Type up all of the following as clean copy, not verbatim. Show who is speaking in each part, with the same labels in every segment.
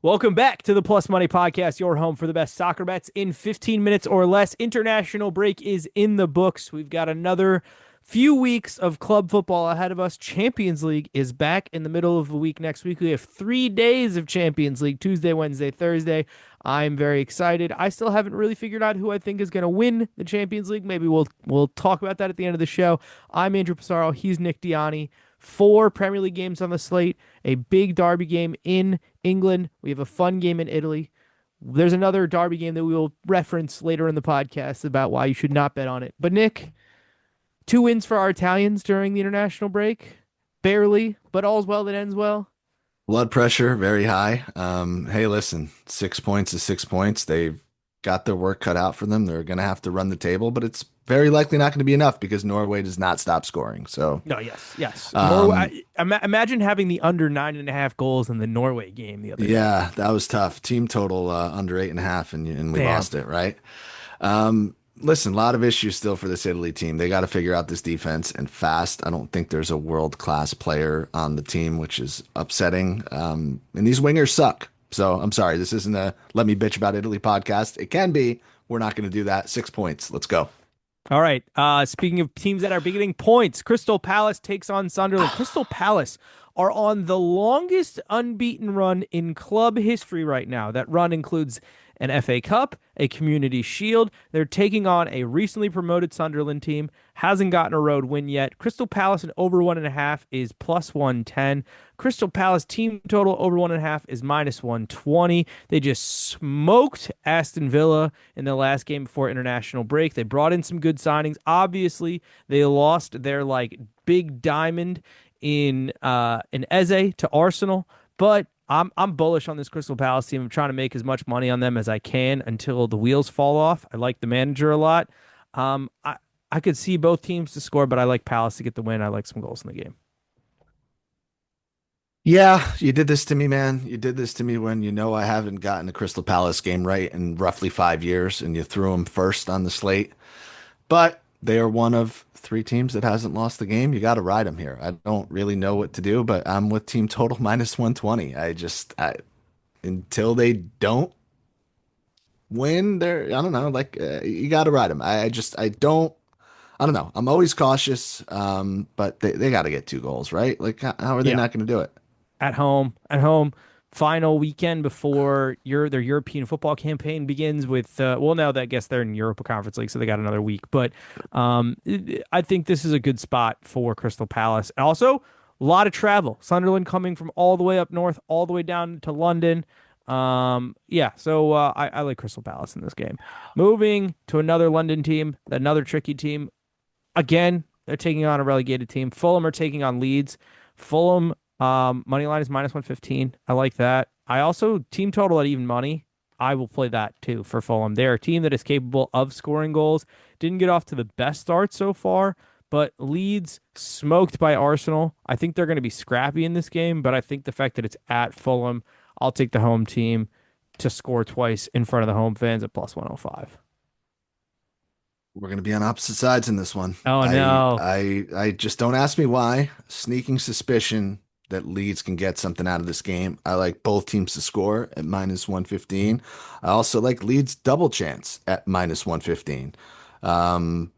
Speaker 1: Welcome back to the Plus Money Podcast, your home for the best soccer bets in 15 minutes or less. International break is in the books. We've got another few weeks of club football ahead of us. Champions League is back in the middle of the week next week. We have 3 days of Champions League, Tuesday, Wednesday, Thursday. I'm very excited. I still haven't really figured out who I think is going to win the Champions League. Maybe we'll talk about that at the end of the show. I'm Andrew Passaro. He's Nick Dianni. 4 Premier League games on the slate, a big derby game in England. We have a fun game in Italy. There's another derby game that we will reference later in the podcast about why you should not bet on it. But Nick, 2 wins for our Italians during the international break. Barely, but all's well that ends well.
Speaker 2: Blood pressure very high. Hey, listen, 6 points is 6 points. They've got their work cut out for them. They're going to have to run the table, but it's very likely not going to be enough because Norway does not stop scoring. So,
Speaker 1: No, yes.
Speaker 2: um,
Speaker 1: Imagine having the under 9.5 goals in the Norway game the other day.
Speaker 2: yeah, that was tough. Team total under 8.5, and we
Speaker 1: Damn.
Speaker 2: lost it, right? Listen, a lot of issues still for this Italy team. They got to figure out this defense and fast. I don't think there's a world-class player on the team, which is upsetting. And these wingers suck. So I'm sorry, this isn't a let me bitch about Italy podcast. It can be. We're not going to do that. 6 points. Let's go.
Speaker 1: All right. Speaking of teams that are getting points, Crystal Palace takes on Sunderland. Crystal Palace are on the longest unbeaten run in club history right now. That run includes an FA Cup, a Community Shield. They're taking on a recently promoted Sunderland team. Hasn't gotten a road win yet. Crystal Palace and over 1.5 is plus 110. Crystal Palace team total over 1.5 is minus 120. They just smoked Aston Villa in the last game before international break. They brought in some good signings. Obviously, they lost their big diamond in Eze to Arsenal, but I'm bullish on this Crystal Palace team. I'm trying to make as much money on them as I can until the wheels fall off. I like the manager a lot. I could see both teams to score, but I like Palace to get the win. I like some goals in the game.
Speaker 2: Yeah, you did this to me, man. You did this to me when you know I haven't gotten a Crystal Palace game right in roughly 5 years, and you threw them first on the slate. But they are one of 3 teams that hasn't lost the game. You got to ride them here. I don't really know what to do, but I'm with team total minus 120. Until they don't win, I don't know, you got to ride them. I don't know. I'm always cautious, but they got to get 2 goals, right? Like, how are they
Speaker 1: Yeah,
Speaker 2: not going to do it?
Speaker 1: at home. Final weekend before their European football campaign begins with well, now that I guess they're in Europa Conference League, so they got another week. But I think this is a good spot for Crystal Palace. And also, a lot of travel. Sunderland coming from all the way up north, all the way down to London. Yeah, so I like Crystal Palace in this game. Moving to another London team, another tricky team. Again, they're taking on a relegated team. Fulham are taking on Leeds. Fulham money line is minus 115. I like that. I also team total at even money. I will play that too for Fulham. They're a team that is capable of scoring goals. Didn't get off to the best start so far, but Leeds smoked by Arsenal. I think they're going to be scrappy in this game, but I think the fact that it's at Fulham, I'll take the home team to score twice in front of the home fans at plus 105.
Speaker 2: We're going to be on opposite sides in this one.
Speaker 1: Oh no.
Speaker 2: I just don't ask me why. Sneaking suspicion that Leeds can get something out of this game. I like both teams to score at minus 115. I also like Leeds double chance at minus 115. Um,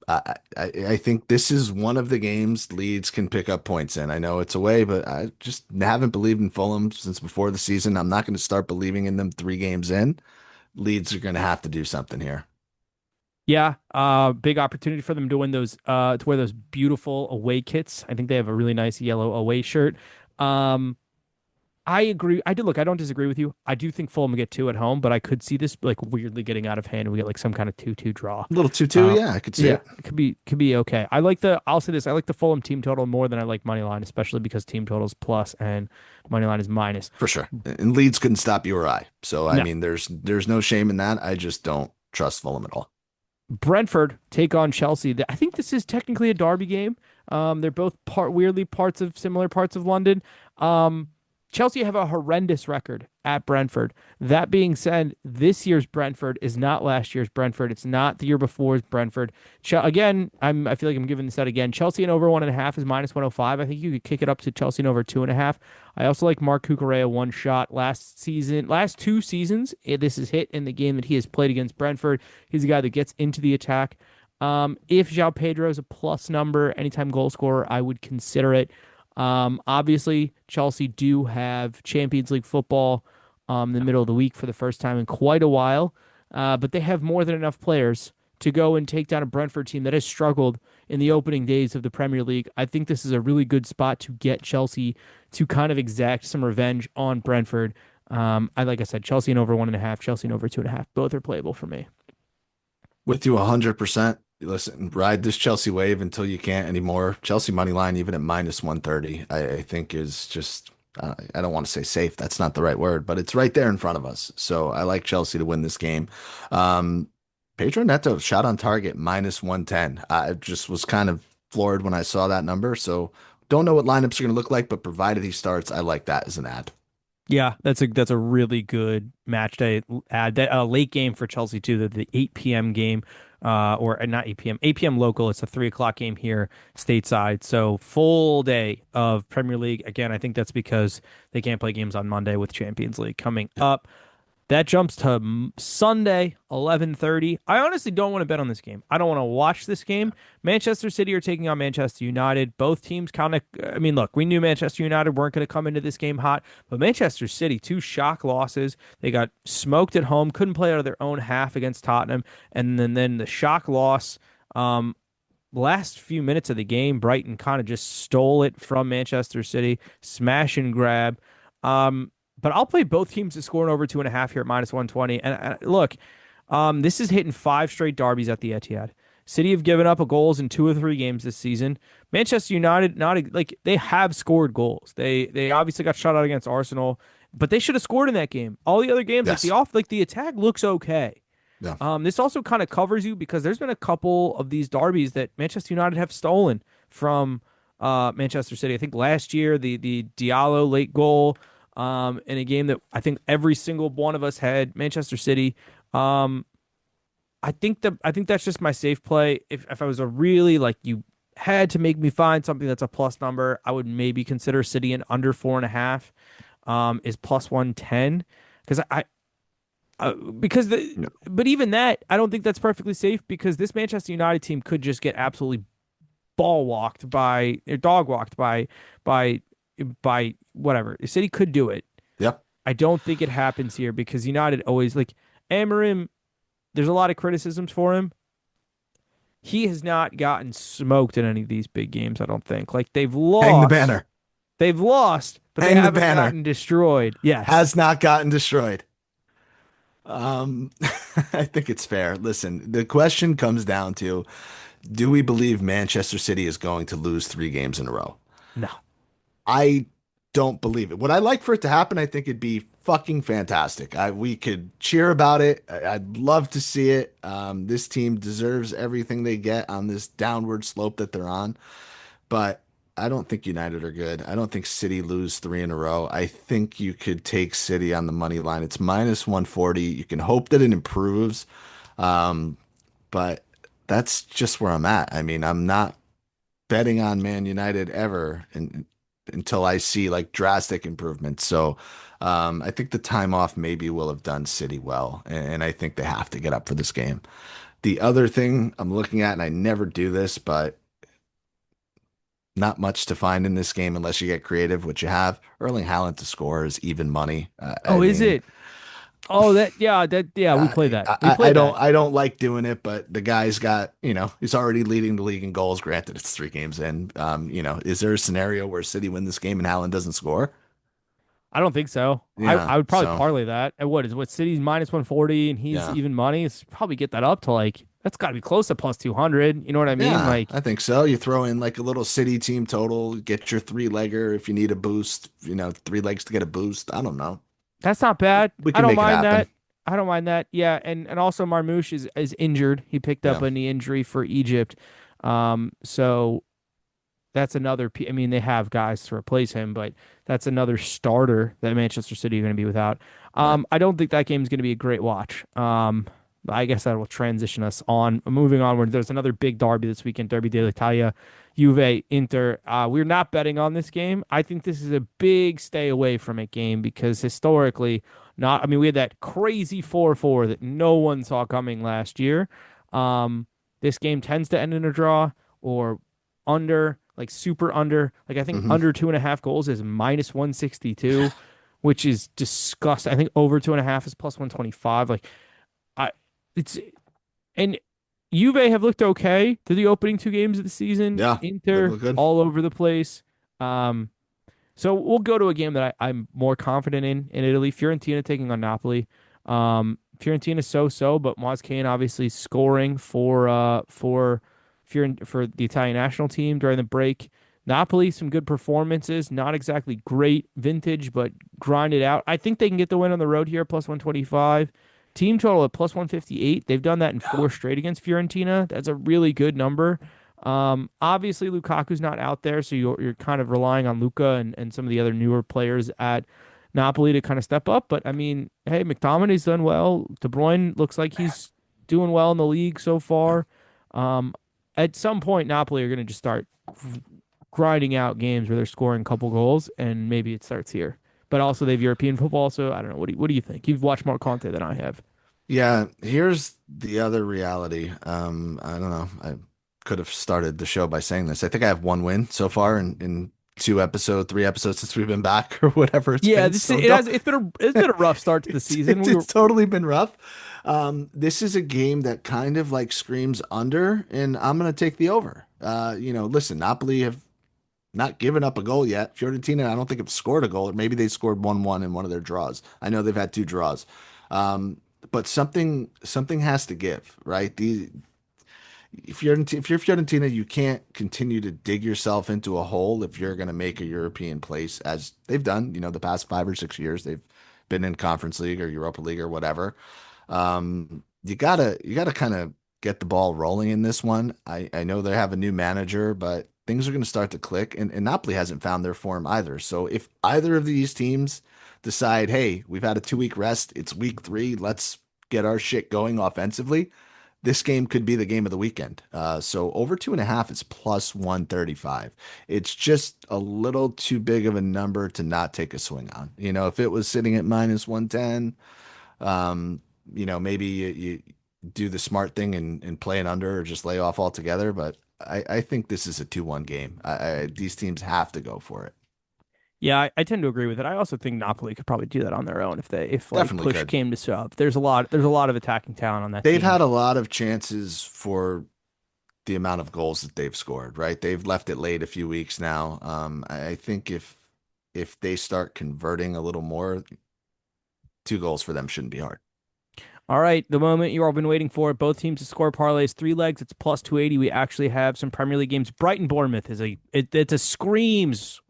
Speaker 2: I think this is one of the games Leeds can pick up points in. I know it's away, but I just haven't believed in Fulham since before the season. I'm not going to start believing in them 3 games in. Leeds are going to have to do something here.
Speaker 1: Yeah, big opportunity for them to win to wear those beautiful away kits. I think they have a really nice yellow away shirt. Um, I agree. I don't disagree with you. I do think Fulham will get 2 at home, but I could see this weirdly getting out of hand. We get some kind of 2-2 draw.
Speaker 2: A little 2-2,
Speaker 1: Uh,
Speaker 2: yeah, I could see
Speaker 1: yeah,
Speaker 2: it.
Speaker 1: it could be okay. I'll say this. I like the Fulham team total more than I like money line, especially because team total is plus and money line is minus.
Speaker 2: For sure. And Leeds couldn't stop you or I. So I
Speaker 1: No.
Speaker 2: mean, there's no shame in that. I just don't trust Fulham at all.
Speaker 1: Brentford take on Chelsea. I think this is technically a derby game. They're both weirdly parts of similar parts of London. Um, Chelsea have a horrendous record at Brentford. That being said, this year's Brentford is not last year's Brentford. It's not the year before's Brentford. Again, I feel like I'm giving this out again. Chelsea and over 1.5 is -105. I think you could kick it up to Chelsea and over 2.5. I also like Mark Cucurella one shot last season, last 2 seasons. This is hit in the game that he has played against Brentford. He's a guy that gets into the attack. If João Pedro is a plus number, anytime goal scorer, I would consider it. Obviously, Chelsea do have Champions League football in the middle of the week for the first time in quite a while, but they have more than enough players to go and take down a Brentford team that has struggled in the opening days of the Premier League. I think this is a really good spot to get Chelsea to kind of exact some revenge on Brentford. Like I said, Chelsea and over 1.5, Chelsea and over 2.5. Both are playable for me.
Speaker 2: With you 100%. Listen, ride this Chelsea wave until you can't anymore. Chelsea money line, even at -130, I think is just, I don't want to say safe. That's not the right word, but it's right there in front of us. So I like Chelsea to win this game. Um, Pedro Neto shot on target -110. I just was kind of floored when I saw that number. So don't know what lineups are going to look like, but provided he starts, I like that as an ad.
Speaker 1: Yeah, that's a really good match day ad. That late game for Chelsea too. The 8 p.m. game, or not 8 p.m. 8 p.m. local. It's a 3 o'clock game here stateside. So full day of Premier League. Again, I think that's because they can't play games on Monday with Champions League coming up. That jumps to Sunday, 11:30. I honestly don't want to bet on this game. I don't want to watch this game. Manchester City are taking on Manchester United. Both teams kind of, I mean, look, we knew Manchester United weren't going to come into this game hot, but Manchester City, 2 shock losses. They got smoked at home, couldn't play out of their own half against Tottenham. And then the shock loss, last few minutes of the game, Brighton kind of just stole it from Manchester City, smash and grab. But I'll play both teams to score an over 2.5 here at -120. And look, this is hitting 5 straight derbies at the Etihad. City have given up goals in 2 or 3 games this season. Manchester United, not like they have scored goals. They obviously got shut out against Arsenal, but they should have scored in that game. All the other games,
Speaker 2: Yes.
Speaker 1: like the attack looks okay.
Speaker 2: Yeah.
Speaker 1: This also kind of covers you because there's been a couple of these derbies that Manchester United have stolen from Manchester City. I think last year the Diallo late goal in a game that I think every single one of us had Manchester City. I think that's just my safe play. If I was a really like you had to make me find something that's a plus number, I would maybe consider City in under 4.5 is +110 because because
Speaker 2: No.
Speaker 1: but even that I don't think that's perfectly safe because this Manchester United team could just get absolutely ball walked by or dog walked by by whatever. City could do it.
Speaker 2: Yep.
Speaker 1: I don't think it happens here because United always like Amarim. There's a lot of criticisms for him. He has not gotten smoked in any of these big games. I don't think. Like
Speaker 2: Hang the banner.
Speaker 1: they've lost, but they
Speaker 2: Hang the
Speaker 1: haven't
Speaker 2: banner.
Speaker 1: gotten destroyed. Yes,
Speaker 2: Has not gotten destroyed. Um, I think it's fair. Listen, the question comes down to, do we believe Manchester City is going to lose 3 games in a row?
Speaker 1: no.
Speaker 2: I don't believe it. Would I like for it to happen? I think it'd be fucking fantastic. We could cheer about it. I'd love to see it. This team deserves everything they get on this downward slope that they're on. But I don't think United are good. I don't think City lose 3 in a row. I think you could take City on the money line. It's -140. You can hope that it improves. Um, but that's just where I'm at. I mean, I'm not betting on Man United ever until I see like drastic improvements. So I think the time off maybe will have done City well, and I think they have to get up for this game. The other thing I'm looking at, and I never do this, but not much to find in this game unless you get creative, which you have. Erling Haaland to score is even money. I
Speaker 1: Oh, is
Speaker 2: mean,
Speaker 1: it? Oh, that we play that. We
Speaker 2: I
Speaker 1: play
Speaker 2: don't
Speaker 1: that.
Speaker 2: I don't like doing it, but the guy's got, he's already leading the league in goals. Granted, it's 3 games in. Is there a scenario where City win this game and Haaland doesn't score?
Speaker 1: I don't think so.
Speaker 2: Yeah.
Speaker 1: I would probably
Speaker 2: So
Speaker 1: parlay that. And what City's -140 and he's
Speaker 2: yeah.
Speaker 1: even money. It's probably get that up to like that's got to be close to +200. You know what I mean?
Speaker 2: Yeah,
Speaker 1: Like
Speaker 2: I think so. You throw in like a little City team total, get your 3-legger if you need a boost, 3 legs to get a boost. I don't know.
Speaker 1: that's not bad.
Speaker 2: We
Speaker 1: I
Speaker 2: can
Speaker 1: don't
Speaker 2: make it
Speaker 1: mind
Speaker 2: happen.
Speaker 1: that. I don't mind that. Yeah, and also Marmoush is injured. He picked up
Speaker 2: Yeah.
Speaker 1: a knee injury for Egypt. So that's another. I mean, they have guys to replace him, but that's another starter that Manchester City are going to be without.
Speaker 2: Right.
Speaker 1: I don't think that game is going to be a great watch. I guess that will transition us on. Moving on, where there's another big derby this weekend, Derby dell'Italia, Juve Inter. We're not betting on this game. I think this is a big stay away from it game because historically, not. I mean, we had that crazy 4-4 that no one saw coming last year. Um, this game tends to end in a draw or under, like super under. Like I think
Speaker 2: Hmm.
Speaker 1: under 2.5 goals is minus 162, which is disgusting. I think over 2.5 is plus 125. Like I, it's and Juve have looked okay through the opening two games of the season.
Speaker 2: Yeah, they've
Speaker 1: Inter
Speaker 2: looked good.
Speaker 1: all over the place. Um, so we'll go to a game that I'm more confident in Italy. Fiorentina taking on Napoli. Fiorentina so-so, but Moise Kean obviously scoring for the Italian national team during the break. Napoli, some good performances, not exactly great vintage, but grinded out. I think they can get the win on the road here, plus 125. Team total at plus 158. They've done that in four straight against Fiorentina. That's a really good number. Obviously Lukaku's not out there, so you're kind of relying on Luka and some of the other newer players at Napoli to kind of step up. But I mean, hey, McTominay's done well. De Bruyne looks like he's doing well in the league so far. Um, at some point, Napoli are going to just start grinding out games where they're scoring a couple goals, and maybe it starts here. But also they have European football, so I don't know. What do you think? You've watched more content than I have.
Speaker 2: Yeah, here's the other reality. I don't know. I could have started the show by saying this. I think I have one win so far in three episodes since we've been back or whatever it's
Speaker 1: Yeah,
Speaker 2: been.
Speaker 1: this
Speaker 2: So
Speaker 1: it
Speaker 2: don't,
Speaker 1: has it's been a rough start to the season. We were
Speaker 2: it's totally been rough. This is a game that kind of like screams under, and I'm gonna take the over. Listen, Napoli have not given up a goal yet. Fiorentina, I don't think have scored a goal, or maybe they scored 1-1 in one of their draws. I know they've had two draws. But something has to give, right? If you're Fiorentina, you can't continue to dig yourself into a hole if you're going to make a European place, as they've done, the past 5 or 6 years. They've been in Conference League or Europa League or whatever. You gotta kind of get the ball rolling in this one. I know they have a new manager, but things are going to start to click, and Napoli hasn't found their form either. So if either of these teams decide, hey, we've had a 2 week rest, it's week three, let's get our shit going offensively, this game could be the game of the weekend. So over 2.5 is plus 135. It's just a little too big of a number to not take a swing on. If it was sitting at minus 110, um, maybe you do the smart thing and play an under or just lay off altogether. But I think this is a 2-1 game. These teams have to go for it.
Speaker 1: Yeah, I tend to agree with it. I also think Napoli could probably do that on their own if like
Speaker 2: Definitely
Speaker 1: push
Speaker 2: could.
Speaker 1: came to shove. There's a lot of attacking talent on that
Speaker 2: They've
Speaker 1: team.
Speaker 2: had a lot of chances for the amount of goals that they've scored, right? They've left it late a few weeks now. I think if they start converting a little more, 2 goals for them shouldn't be hard.
Speaker 1: All right, the moment you've all been waiting for. Both teams to score parlays, three legs. It's plus 280. We actually have some Premier League games. Brighton Bournemouth it's a screams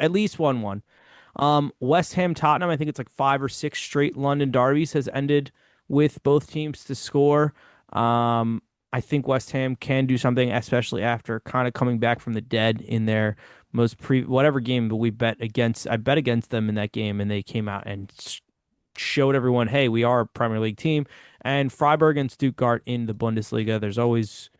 Speaker 1: at least 1-1. West Ham Tottenham. I think it's like five or six straight London derbies has ended with both teams to score. I think West Ham can do something, especially after kind of coming back from the dead in their most whatever game that we bet against. I bet against them in that game, and they came out and showed everyone, hey, we are a Premier League team. And Freiburg and Stuttgart in the Bundesliga. There's always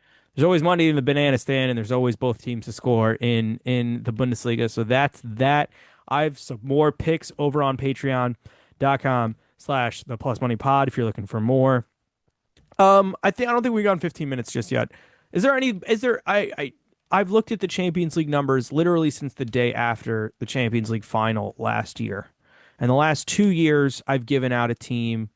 Speaker 1: money in the banana stand, and there's always both teams to score in the Bundesliga. So that's that. I have some more picks over on patreon.com/ the plus money pod if you're looking for more. I don't think we got 15 minutes just yet. I've looked at the Champions League numbers literally since the day after the Champions League final last year. And the last 2 years, I've given out a team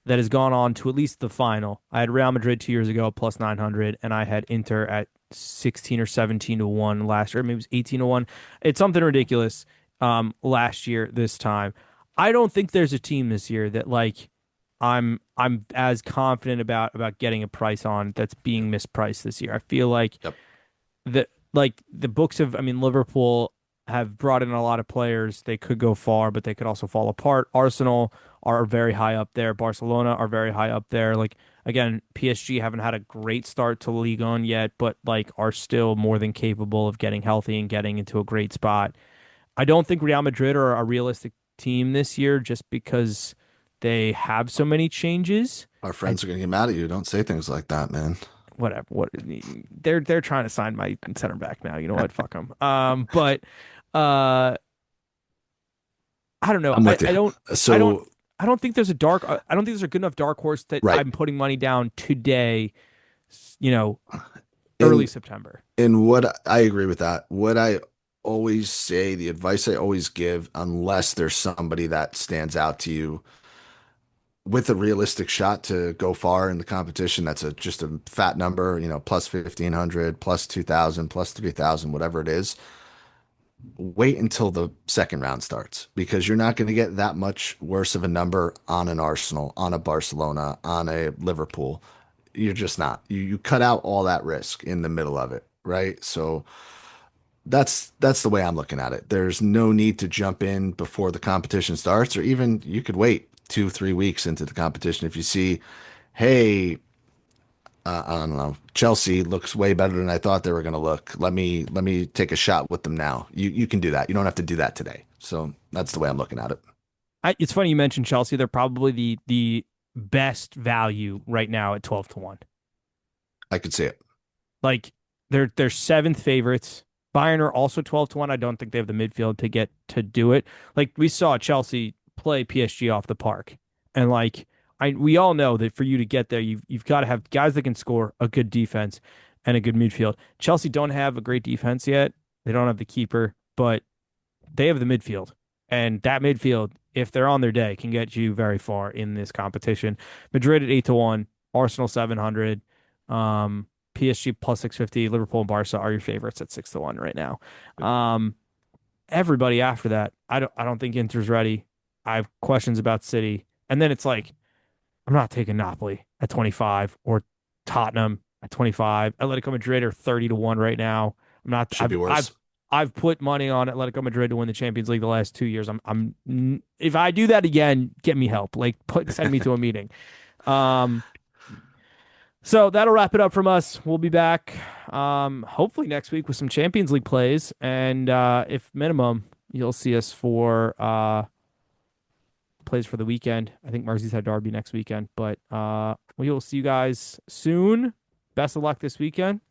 Speaker 1: that has gone on to at least the final. I had Real Madrid 2 years ago at plus 900, and I had Inter at 16 or 17 to 1 last year. Maybe it was 18 to 1. It's something ridiculous last year, this time. I don't think there's a team this year that like I'm as confident about getting a price on that's being mispriced this year. I feel like
Speaker 2: Yep.
Speaker 1: the books of I mean Liverpool have brought in a lot of players. They could go far, but they could also fall apart. Arsenal are very high up there. Barcelona are very high up there. Like again, PSG haven't had a great start to Ligue 1 yet, but like are still more than capable of getting healthy and getting into a great spot. I don't think Real Madrid are a realistic team this year just because they have so many changes.
Speaker 2: Our
Speaker 1: I
Speaker 2: friends are gonna get mad at you. Don't say things like that, man.
Speaker 1: whatever. What they're trying to sign my center back now. You know what? Fuck them. But uh, I don't know.
Speaker 2: I'm with you.
Speaker 1: I don't
Speaker 2: So,
Speaker 1: I don't think there's a dark. I don't think there's a good enough dark horse that
Speaker 2: right.
Speaker 1: I'm putting money down today. You know, early
Speaker 2: In
Speaker 1: September.
Speaker 2: what I agree with that. What I always say, the advice I always give, unless there's somebody that stands out to you with a realistic shot to go far in the competition, that's just a fat number, plus 1,500, plus 2,000, plus 3,000, whatever it is. Wait until the second round starts because you're not going to get that much worse of a number on an Arsenal, on a Barcelona, on a Liverpool. You're just not. You cut out all that risk in the middle of it, right? So that's the way I'm looking at it. There's no need to jump in before the competition starts, or even you could wait 2, 3 weeks into the competition if you see, hey, I don't know, Chelsea looks way better than I thought they were going to look. Let me take a shot with them now. You can do that. You don't have to do that today. So that's the way I'm looking at it.
Speaker 1: It's funny you mentioned Chelsea. They're probably the best value right now at 12 to 1.
Speaker 2: I could see it.
Speaker 1: Like they're seventh favorites. Bayern are also 12 to 1. I don't think they have the midfield to get to do it. Like we saw Chelsea play PSG off the park. And like we all know that for you to get there, you've got to have guys that can score, a good defense, and a good midfield. Chelsea don't have a great defense yet. They don't have the keeper, but they have the midfield. And that midfield, if they're on their day, can get you very far in this competition. Madrid at 8 to 1, Arsenal 700, PSG plus 650, Liverpool and Barca are your favorites at 6 to 1 right now. Um, Everybody after that, I don't think Inter's ready. I have questions about City. And then it's like, I'm not taking Napoli at 25 or Tottenham at 25. Atletico Madrid are 30 to 1 right now. I'm not
Speaker 2: Should be worse.
Speaker 1: I've put money on Atletico Madrid to win the Champions League the last 2 years. If I do that again, get me help. Like send me to a meeting. Um so that'll wrap it up from us. We'll be back hopefully next week with some Champions League plays and if minimum you'll see us for plays for the weekend. I think Merseyside Derby next weekend, but we will see you guys soon. Best of luck this weekend.